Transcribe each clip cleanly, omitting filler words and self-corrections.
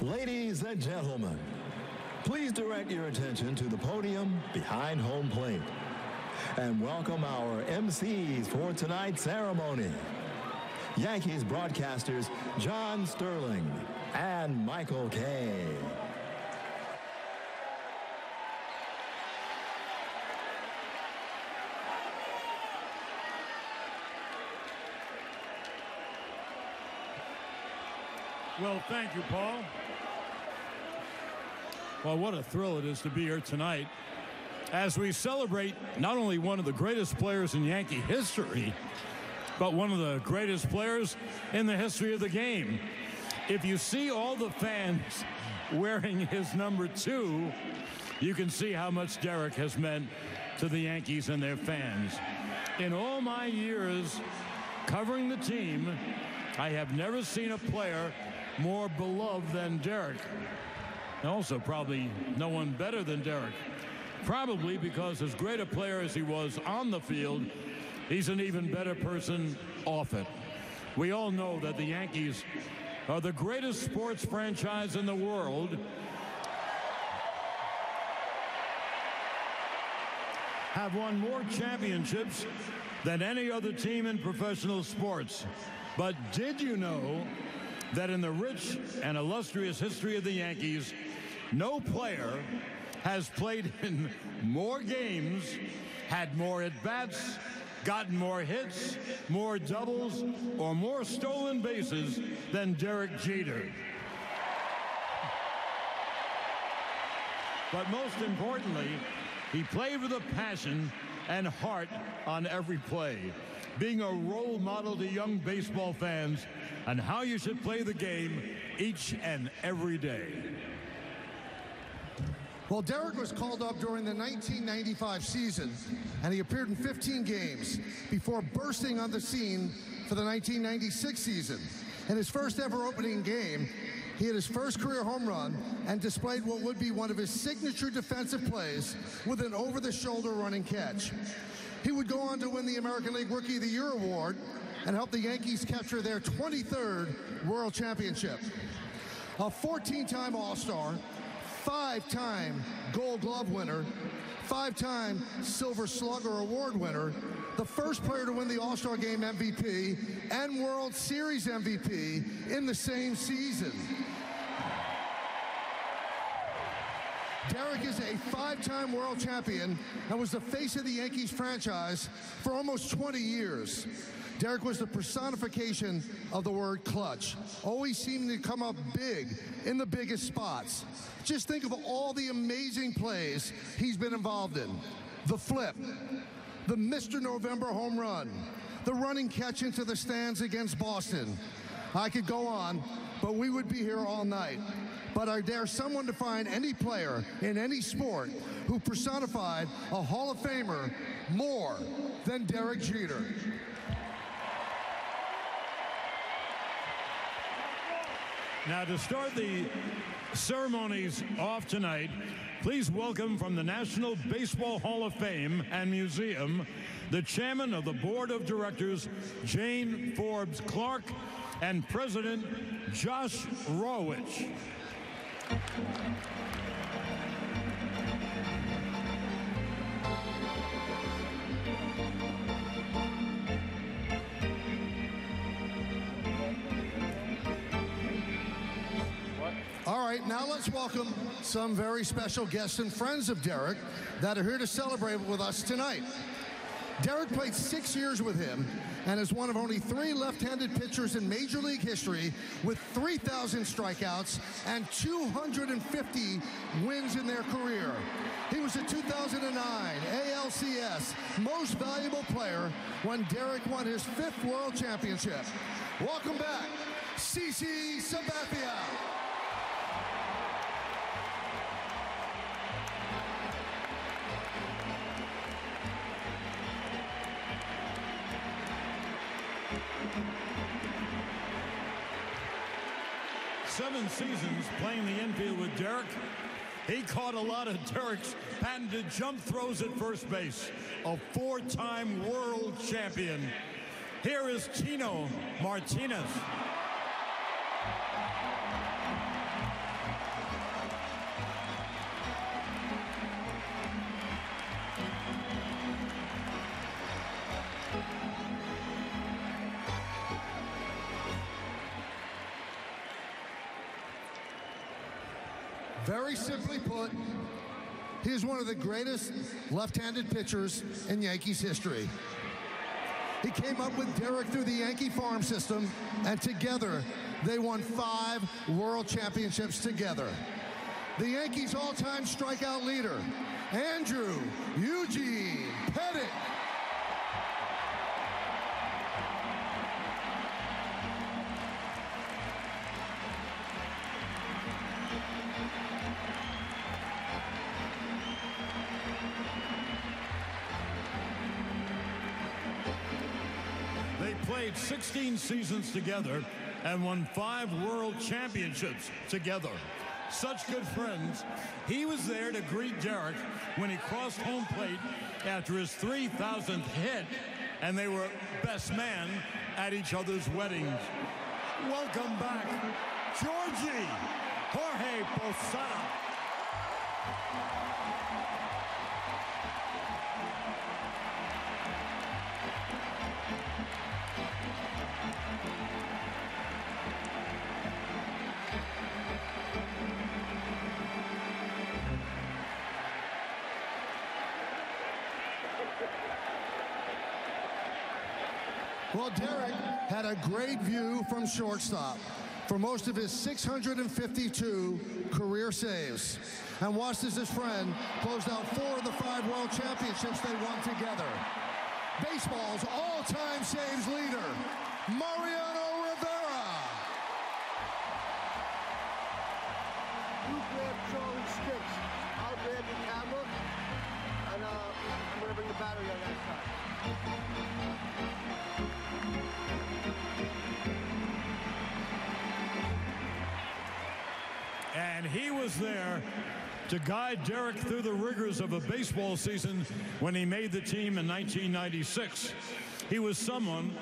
Ladies and gentlemen, please direct your attention to the podium behind home plate and welcome our MCs for tonight's ceremony. Yankees broadcasters John Sterling and Michael Kay. Well, thank you, Paul. Well, what a thrill it is to be here tonight as we celebrate not only one of the greatest players in Yankee history, but one of the greatest players in the history of the game. If you see all the fans wearing his number 2, you can see how much Derek has meant to the Yankees and their fans. In all my years covering the team, I have never seen a player more beloved than Derek. Also, probably no one better than Derek. Probably because as great a player as he was on the field, he's an even better person off it. We all know that the Yankees are the greatest sports franchise in the world. Have won more championships than any other team in professional sports. But did you know that in the rich and illustrious history of the Yankees, no player has played in more games, had more at-bats, gotten more hits, more doubles, or more stolen bases than Derek Jeter? But most importantly, he played with a passion and heart on every play, being a role model to young baseball fans on how you should play the game each and every day. Well, Derek was called up during the 1995 season, and he appeared in 15 games before bursting on the scene for the 1996 season. In his first ever opening game, he had his first career home run and displayed what would be one of his signature defensive plays with an over-the-shoulder running catch. He would go on to win the American League Rookie of the Year award and help the Yankees capture their 23rd World Championship. A 14-time All-Star, 5-time Gold Glove winner, 5-time Silver Slugger Award winner, the first player to win the All-Star Game MVP and World Series MVP in the same season. Derek is a 5-time world champion and was the face of the Yankees franchise for almost 20 years. Derek was the personification of the word clutch, always seeming to come up big in the biggest spots. Just think of all the amazing plays he's been involved in. The flip, the Mr. November home run, the running catch into the stands against Boston. I could go on, but we would be here all night. But I dare someone to find any player in any sport who personified a Hall of Famer more than Derek Jeter. Now, to start the ceremonies off tonight, please welcome from the National Baseball Hall of Fame and Museum, the Chairman of the Board of Directors, Jane Forbes Clark, and President Josh Rawitch. All right, now let's welcome some very special guests and friends of Derek that are here to celebrate with us tonight. Derek played 6 years with him and is one of only 3 left-handed pitchers in Major League history with 3,000 strikeouts and 250 wins in their career. He was the 2009 ALCS Most Valuable Player when Derek won his 5th World Championship. Welcome back, CC Sabathia. Seven seasons playing the infield with Derek. He caught a lot of Derek's patented jump throws at first base. A 4-time world champion. Here is Tino Martinez. Very simply put, he is one of the greatest left-handed pitchers in Yankees history. He came up with Derek through the Yankee farm system, and together they won 5 World Championships together. The Yankees' all-time strikeout leader, Andrew Eugene Pettitte. They played 16 seasons together and won 5 World Championships together. Such good friends. He was there to greet Derek when he crossed home plate after his 3,000th hit, and they were best man at each other's weddings. Welcome back, Georgie Jorge Posada. Well, Derek had a great view from shortstop for most of his 652 career saves, and watched as his friend closed out 4 of the 5 World Championships they won together. Baseball's all-time saves leader, Mariano Rivera. You grab Charlie's sticks, I'll grab the camera, and I'm going to bring the battery on that side. And he was there to guide Derek through the rigors of a baseball season when he made the team in 1996. He was someone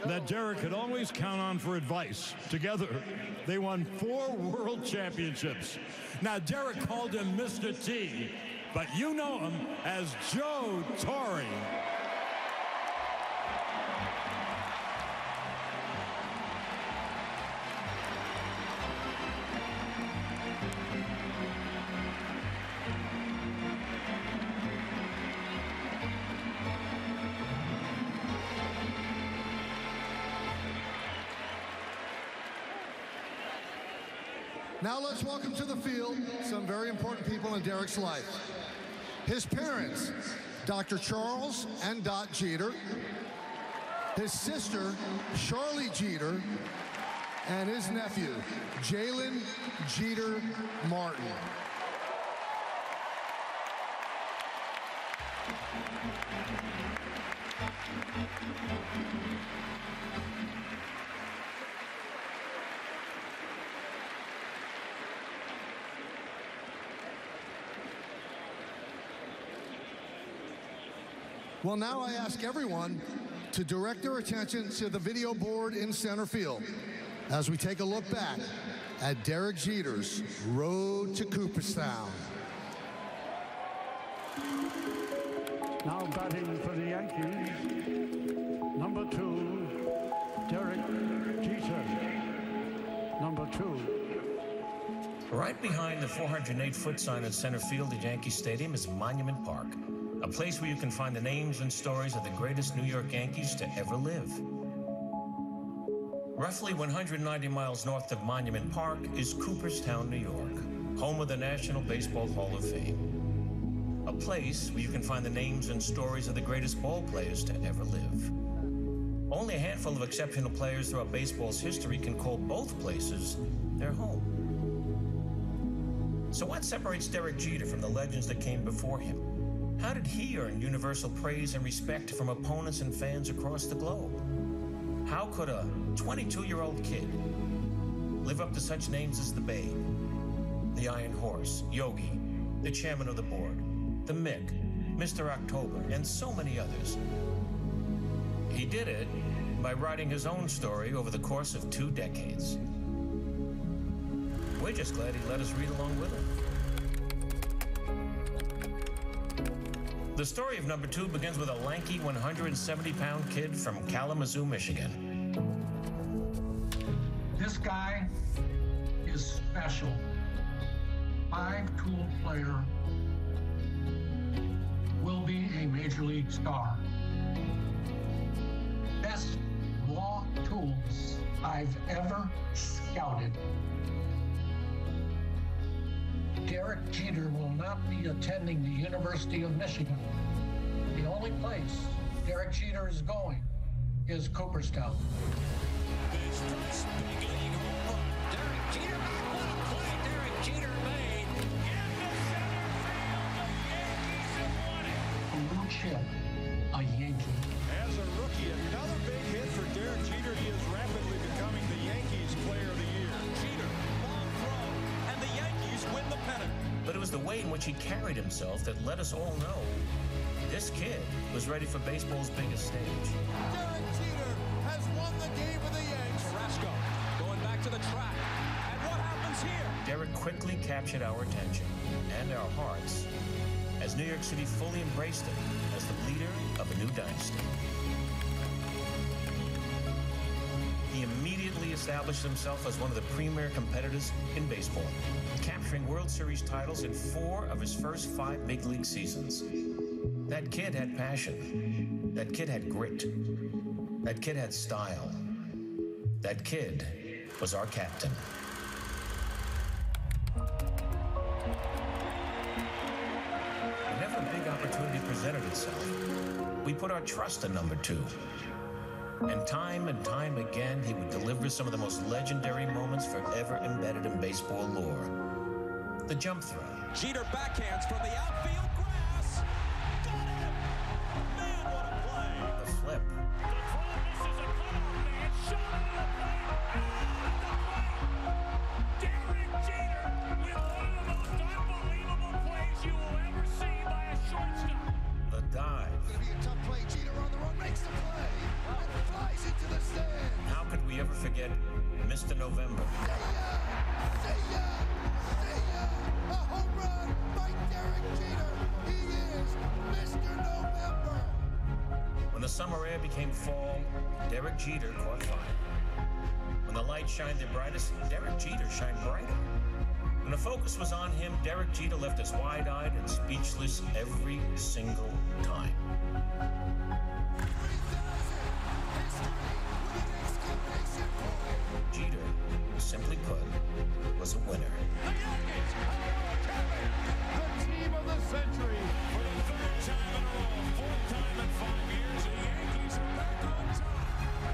that Derek could always count on for advice. Together, they won 4 World Championships. Now, Derek called him Mr. T, but you know him as Joe Torre. Now let's welcome to the field some very important people in Derek's life. His parents, Dr. Charles and Dot Jeter, his sister, Charlie Jeter, and his nephew, Jalen Jeter Martin. Well, now I ask everyone to direct their attention to the video board in center field as we take a look back at Derek Jeter's road to Cooperstown. Now batting for the Yankees, number 2, Derek Jeter. Number 2. Right behind the 408-foot sign in center field at Yankee Stadium is Monument Park, a place where you can find the names and stories of the greatest New York Yankees to ever live. Roughly 190 miles north of Monument Park is Cooperstown, New York, home of the National Baseball Hall of Fame. A place where you can find the names and stories of the greatest ball players to ever live. Only a handful of exceptional players throughout baseball's history can call both places their home. So what separates Derek Jeter from the legends that came before him? How did he earn universal praise and respect from opponents and fans across the globe? How could a 22-year-old kid live up to such names as the Babe, the Iron Horse, Yogi, the Chairman of the Board, the Mick, Mr. October, and so many others? He did it by writing his own story over the course of 2 decades. We're just glad he let us read along with him. The story of number 2 begins with a lanky 170-pound kid from Kalamazoo, Michigan. This guy is special. five-tool player will be a major league star. Best raw tools I've ever scouted. Derek Jeter will not be attending the University of Michigan. The only place Derek Jeter is going is Cooperstown. His first big league home run. Derek Jeter back. What a play Derek Jeter made. Into center field. The Yankees have won it. Blue chip, a Yankee. As a rookie, another big hit for Derek Jeter. He is rapidly becoming the Yankees Player of the Year. Jeter, long throw, and the Yankees win the pennant. But it was the way in which he carried himself that let us all know this kid was ready for baseball's biggest stage. Derek Jeter has won the game with the Yanks. Carrasco going back to the track. And what happens here? Derek quickly captured our attention and our hearts as New York City fully embraced him as the leader of a new dynasty. He immediately established himself as one of the premier competitors in baseball, capturing World Series titles in 4 of his first 5 big league seasons. That kid had passion. That kid had grit. That kid had style. That kid was our captain. Whenever a big opportunity presented itself, we put our trust in number 2. And time again, he would deliver some of the most legendary moments forever embedded in baseball lore. The jump throw. Jeter backhands from the outfield grass. Got him! Man, what a play! The flip. The throw misses a cutoff man. Shot into the plate. Derek Jeter with one of the most unbelievable plays you will ever see by a shortstop. The dive. Gonna be a tough play. Jeter on the run, makes the play, and flies into the stand. How could we ever forget Mr. November? See ya! A home run by Derek Jeter. He is Mr. November. When the summer air became fall, Derek Jeter caught fire. When the light shined their brightest, Derek Jeter shined brighter. When the focus was on him, Derek Jeter left us wide-eyed and speechless every single time. 3000. History with an exclamation point. Jeter, simply put, was a winner. The Yankees are overcoming the team of the century. For the 3rd time in a row, 4th time in 5 years, the Yankees are back on top.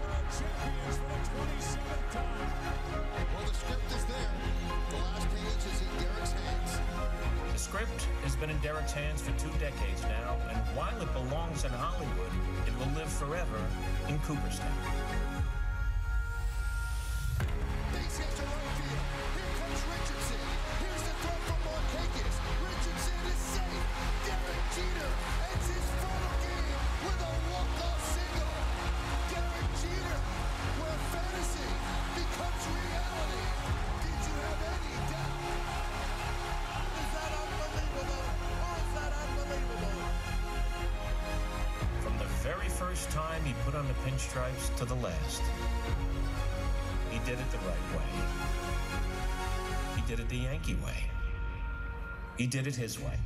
World champions for the 27th time. Well, the script is there. The last page is in Derek's hands. The script has been in Derek's hands for 2 decades now, and while it belongs in Hollywood, it will live forever in Cooperstown. Base hit to right field. Here comes Richardson. Here's the throw from Markakis. Richardson is safe. Derek Jeter ends his final game with a walk-off single. Derek Jeter, where fantasy becomes reality. Did you have any doubt? Is that unbelievable? Or is that unbelievable? From the very first time he put on the pinstripes to the last, he did it the right way. He did it the Yankee way. He did it his way.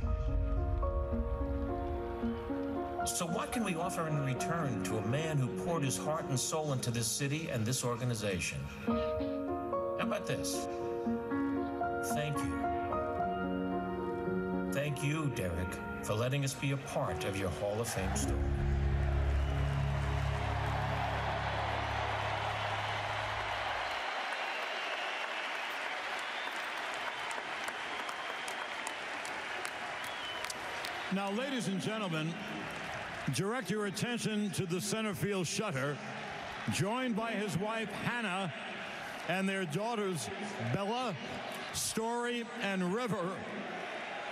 So what can we offer in return to a man who poured his heart and soul into this city and this organization? How about this? Thank you. Thank you, Derek, for letting us be a part of your Hall of Fame story. Now, ladies and gentlemen, direct your attention to the center field shutter, joined by his wife, Hannah, and their daughters, Bella, Story, and River.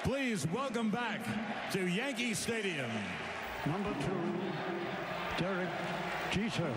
Please welcome back to Yankee Stadium. Number 2, Derek Jeter.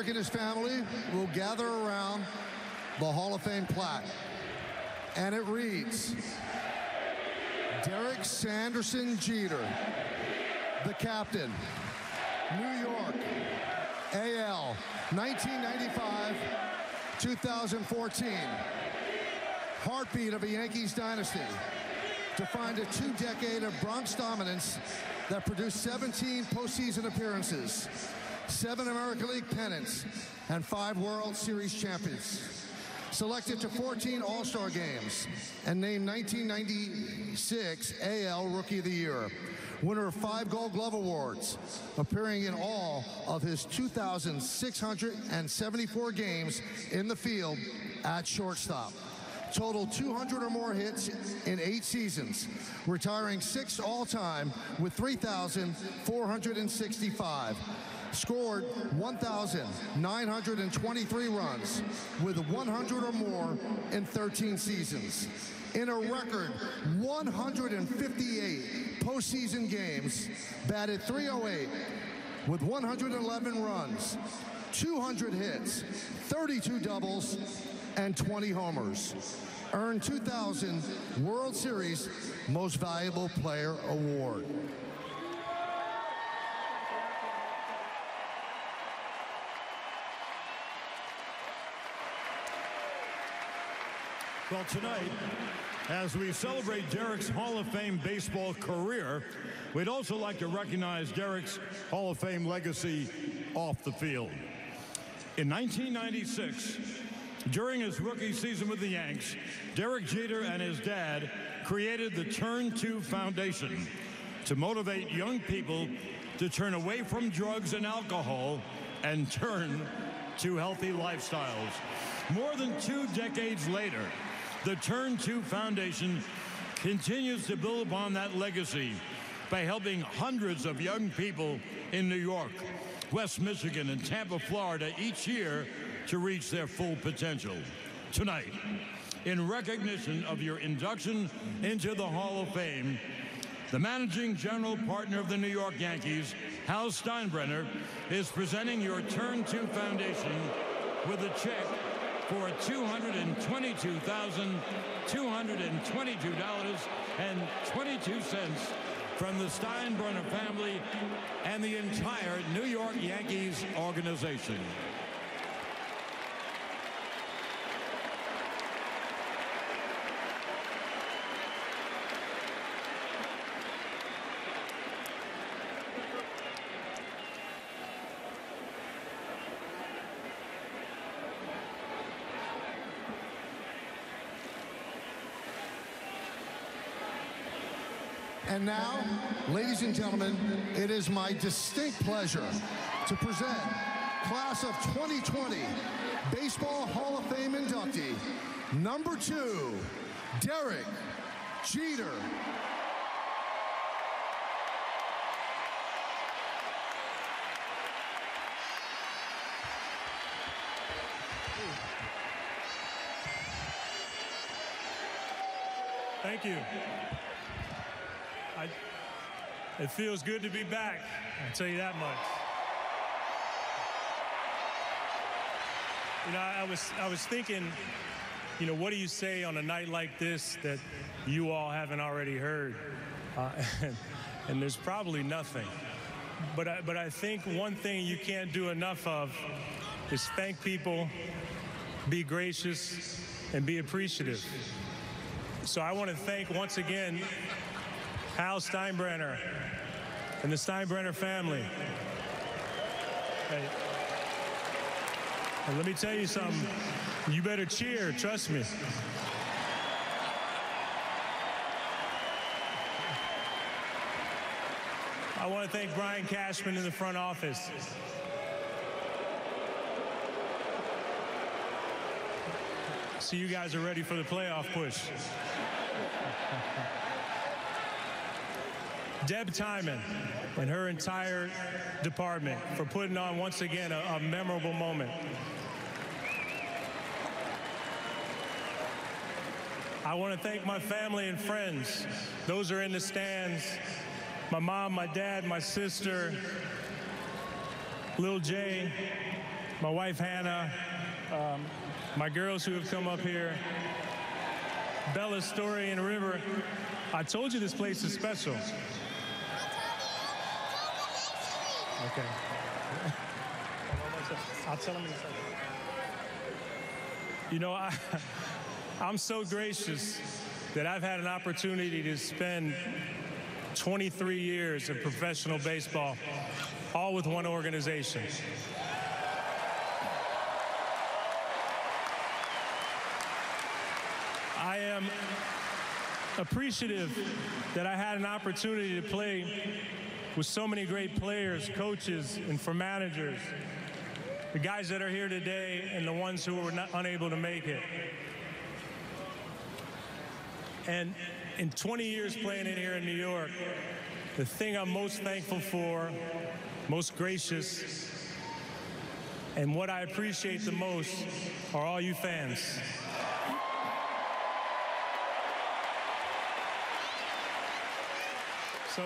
Derek and his family will gather around the Hall of Fame plaque. And it reads, Derek Sanderson Jeter, the captain, New York, AL, 1995-2014. Heartbeat of a Yankees dynasty, defined a 2-decade of Bronx dominance that produced 17 postseason appearances, 7 American League pennants, and 5 World Series champions. Selected to 14 All-Star games and named 1996 AL Rookie of the Year. Winner of 5 Gold Glove Awards, appearing in all of his 2,674 games in the field at shortstop. Total 200 or more hits in 8 seasons, retiring 6th all-time with 3,465. Scored 1,923 runs with 100 or more in 13 seasons. In a record 158 postseason games, batted .308 with 111 runs, 200 hits, 32 doubles, and 20 homers. Earned 2000 World Series Most Valuable Player Award. Well, tonight, as we celebrate Derek's Hall of Fame baseball career, we'd also like to recognize Derek's Hall of Fame legacy off the field. In 1996, during his rookie season with the Yanks, Derek Jeter and his dad created the Turn 2 Foundation to motivate young people to turn away from drugs and alcohol and turn to healthy lifestyles. More than 2 decades later, the Turn 2 Foundation continues to build upon that legacy by helping hundreds of young people in New York, West Michigan, and Tampa, Florida each year to reach their full potential. Tonight, in recognition of your induction into the Hall of Fame, the managing general partner of the New York Yankees, Hal Steinbrenner, is presenting your Turn 2 Foundation with a check for $222,222.22 from the Steinbrenner family and the entire New York Yankees organization. And now, ladies and gentlemen, it is my distinct pleasure to present Class of 2020 Baseball Hall of Fame inductee, number 2, Derek Jeter. Thank you. It feels good to be back, I'll tell you that much. You know, I was thinking, you know, what do you say on a night like this that you all haven't already heard? And there's probably nothing. But I think one thing you can't do enough of is thank people, be gracious, and be appreciative. So I want to thank once again Hal Steinbrenner and the Steinbrenner family. Hey. And let me tell you something. You better cheer, trust me. I want to thank Brian Cashman in the front office. So you guys are ready for the playoff push. Deb Timon and her entire department for putting on, once again, a memorable moment. I want to thank my family and friends. Those are in the stands. My mom, my dad, my sister, Lil Jay, my wife Hannah, my girls who have come up here, Bella, Story, and River. I told you this place is special. Okay. I'll tell them in a second. You know, I'm so gracious that I've had an opportunity to spend 23 years of professional baseball, all with one organization. I am appreciative that I had an opportunity to play with so many great players, coaches, and for managers, the guys that are here today and the ones who were unable to make it. And in 20 years playing in here in New York, the thing I'm most thankful for, most gracious, and what I appreciate the most are all you fans. So,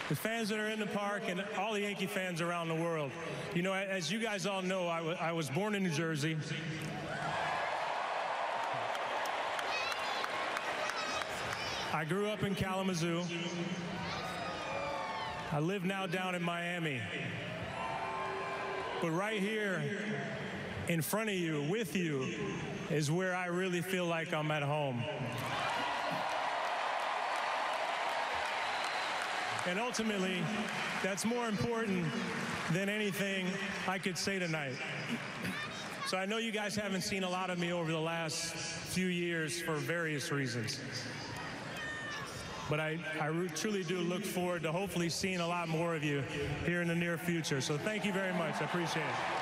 the fans that are in the park and all the Yankee fans around the world. You know, as you guys all know, I was born in New Jersey. I grew up in Kalamazoo. I live now down in Miami. But right here in front of you, with you, is where I really feel like I'm at home. And ultimately, that's more important than anything I could say tonight. So I know you guys haven't seen a lot of me over the last few years for various reasons. But I truly do look forward to hopefully seeing a lot more of you here in the near future. So thank you very much. I appreciate it.